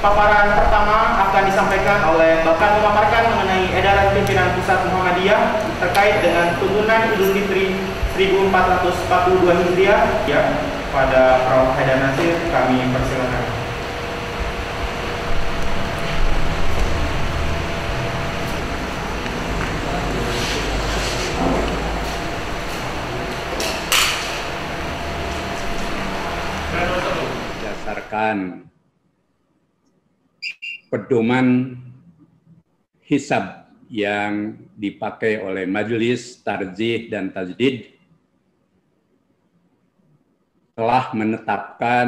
paparan pertama akan disampaikan oleh Bapak memaparkan mengenai edaran pimpinan pusat Muhammadiyah terkait dengan tuntunan Idul Fitri 1442 Hijriah. Ya, pada Prof. Haidar Nasir kami persilakan. Berdasarkan pedoman hisab yang dipakai oleh Majelis Tarjih dan Tajdid telah menetapkan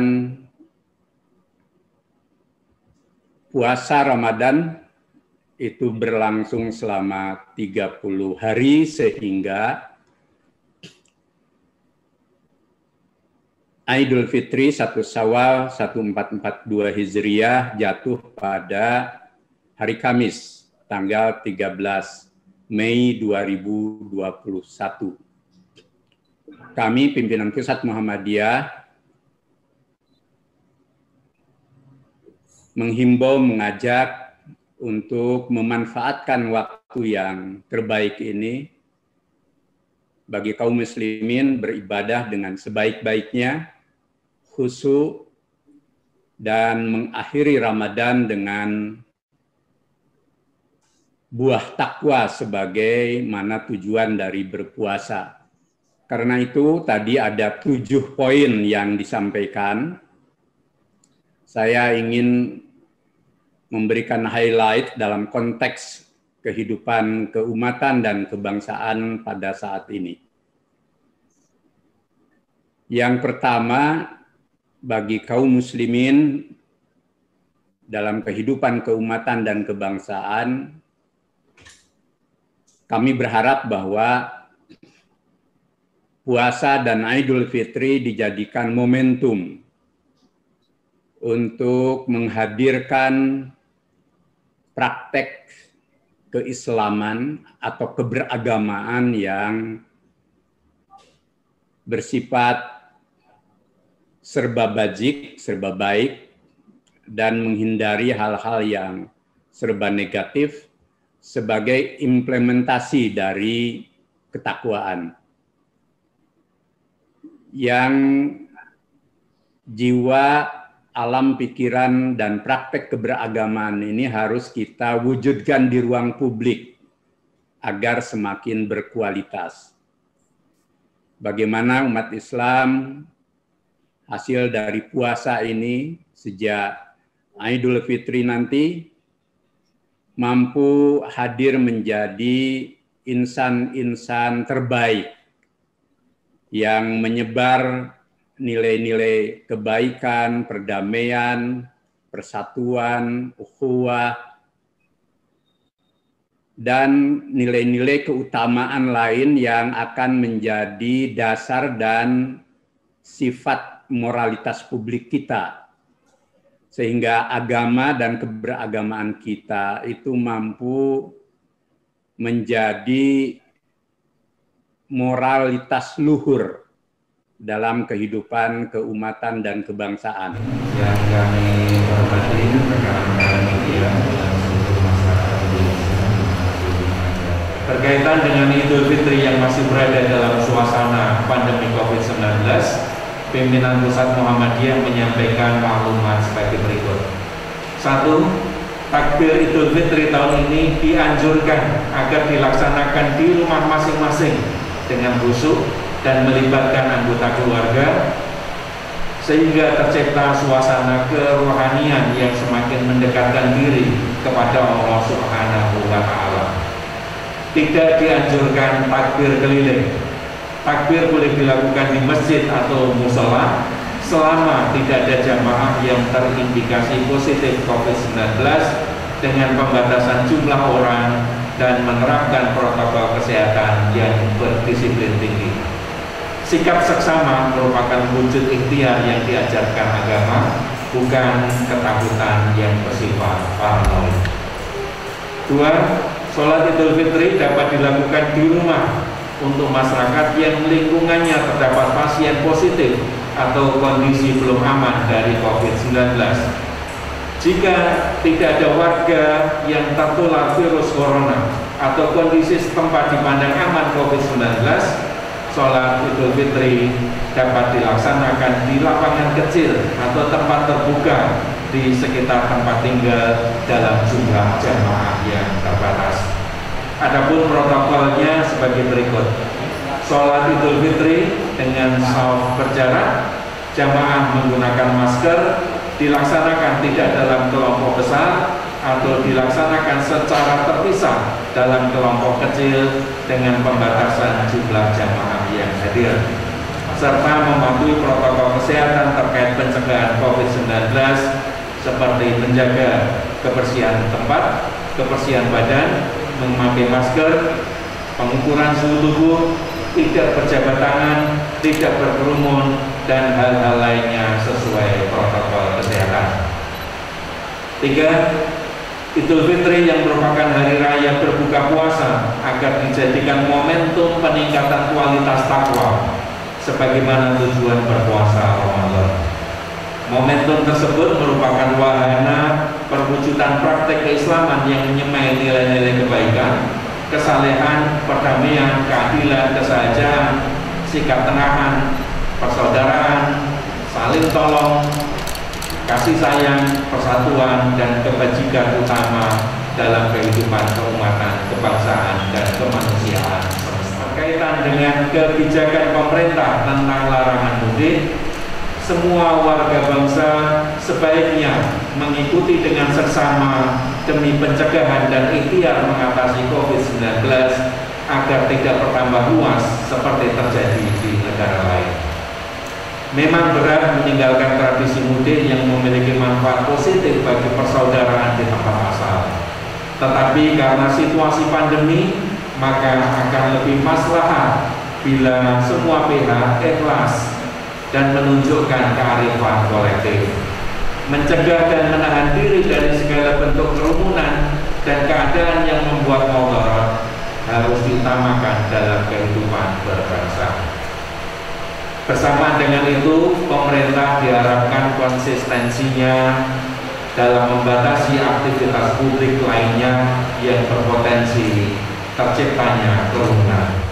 puasa Ramadan itu berlangsung selama 30 hari sehingga Idul Fitri 1 Syawal 1442 Hijriah jatuh pada hari Kamis, tanggal 13 Mei 2021. Kami pimpinan Pusat Muhammadiyah menghimbau, mengajak untuk memanfaatkan waktu yang terbaik ini bagi kaum muslimin beribadah dengan sebaik-baiknya, khusyuk, dan mengakhiri Ramadan dengan buah takwa sebagaimana tujuan dari berpuasa. Karena itu tadi ada 7 poin yang disampaikan. Saya ingin memberikan highlight dalam konteks kehidupan keumatan dan kebangsaan pada saat ini. Yang pertama, bagi kaum muslimin dalam kehidupan keumatan dan kebangsaan, kami berharap bahwa puasa dan Idul Fitri dijadikan momentum untuk menghadirkan praktek keislaman atau keberagamaan yang bersifat serba bajik, serba baik, dan menghindari hal-hal yang serba negatif sebagai implementasi dari ketakwaan. Yang jiwa, alam pikiran, dan praktek keberagamaan ini harus kita wujudkan di ruang publik agar semakin berkualitas. Bagaimana umat Islam hasil dari puasa ini sejak Idul Fitri nanti mampu hadir menjadi insan-insan terbaik yang menyebar nilai-nilai kebaikan, perdamaian, persatuan, ukhuwah, dan nilai-nilai keutamaan lain yang akan menjadi dasar dan sifat moralitas publik kita, sehingga agama dan keberagamaan kita itu mampu menjadi moralitas luhur dalam kehidupan keumatan dan kebangsaan. Yang kami hormati rekan-rekan media dan seluruh masyarakat Indonesia berkaitan dengan Idul Fitri yang masih berada dalam suasana pandemi COVID-19, pimpinan Pusat Muhammadiyah menyampaikan maklumat sebagai berikut. 1. Takbir Idul Fitri tahun ini dianjurkan agar dilaksanakan di rumah masing-masing dengan khusyuk dan melibatkan anggota keluarga sehingga tercipta suasana kerohanian yang semakin mendekatkan diri kepada Allah Subhanahu wa Ta'ala. Tidak dianjurkan takbir keliling. Takbir boleh dilakukan di masjid atau musola selama tidak ada jamaah yang terindikasi positif COVID-19 dengan pembatasan jumlah orang dan menerapkan protokol kesehatan yang berdisiplin tinggi. Sikap seksama merupakan wujud ikhtiar yang diajarkan agama, bukan ketakutan yang bersifat paranoid. 2. Sholat Idul Fitri dapat dilakukan di rumah untuk masyarakat yang lingkungannya terdapat pasien positif atau kondisi belum aman dari COVID-19. Jika tidak ada warga yang tertular virus corona atau kondisi setempat dipandang aman COVID-19, sholat Idul Fitri dapat dilaksanakan di lapangan kecil atau tempat terbuka di sekitar tempat tinggal dalam jumlah jamaah yang terbatas. Adapun protokolnya sebagai berikut: sholat Idul Fitri dengan shaf berjarak, jamaah menggunakan masker, dilaksanakan tidak dalam kelompok besar atau dilaksanakan secara terpisah dalam kelompok kecil dengan pembatasan jumlah jamaah yang hadir, serta mematuhi protokol kesehatan terkait pencegahan COVID-19 seperti menjaga kebersihan tempat, kebersihan badan, memakai masker, pengukuran suhu tubuh, tidak berjabat tangan, tidak berkerumun, dan hal-hal lainnya sesuai protokol kesehatan. 3. Idul Fitri yang merupakan hari raya berbuka puasa agar dijadikan momentum peningkatan kualitas takwa sebagaimana tujuan berpuasa Ramadan. Momentum tersebut merupakan wahana perwujudan praktek keislaman yang menyemai nilai-nilai kebaikan, kesalehan, perdamaian, keadilan, kesahajaan, sikap tenahan, persaudaraan, saling tolong, kasih sayang, persatuan, dan kebajikan utama dalam kehidupan keumatan, kebangsaan, dan kemanusiaan. Berkaitan dengan kebijakan pemerintah tentang larangan mudik, semua warga bangsa sebaiknya mengikuti dengan seksama demi pencegahan dan ikhtiar mengatasi COVID-19 agar tidak bertambah luas seperti terjadi di negara lain. Memang berat meninggalkan tradisi mudik yang memiliki manfaat positif bagi persaudaraan di tempat asal. Tetapi karena situasi pandemi, maka akan lebih maslahat bila semua pihak ikhlas dan menunjukkan kearifan kolektif, mencegah dan menahan diri dari segala bentuk kerumunan dan keadaan yang membuat mudarat harus diutamakan dalam kehidupan berbangsa. Bersamaan dengan itu, pemerintah diharapkan konsistensinya dalam membatasi aktivitas publik lainnya yang berpotensi terciptanya kerumunan.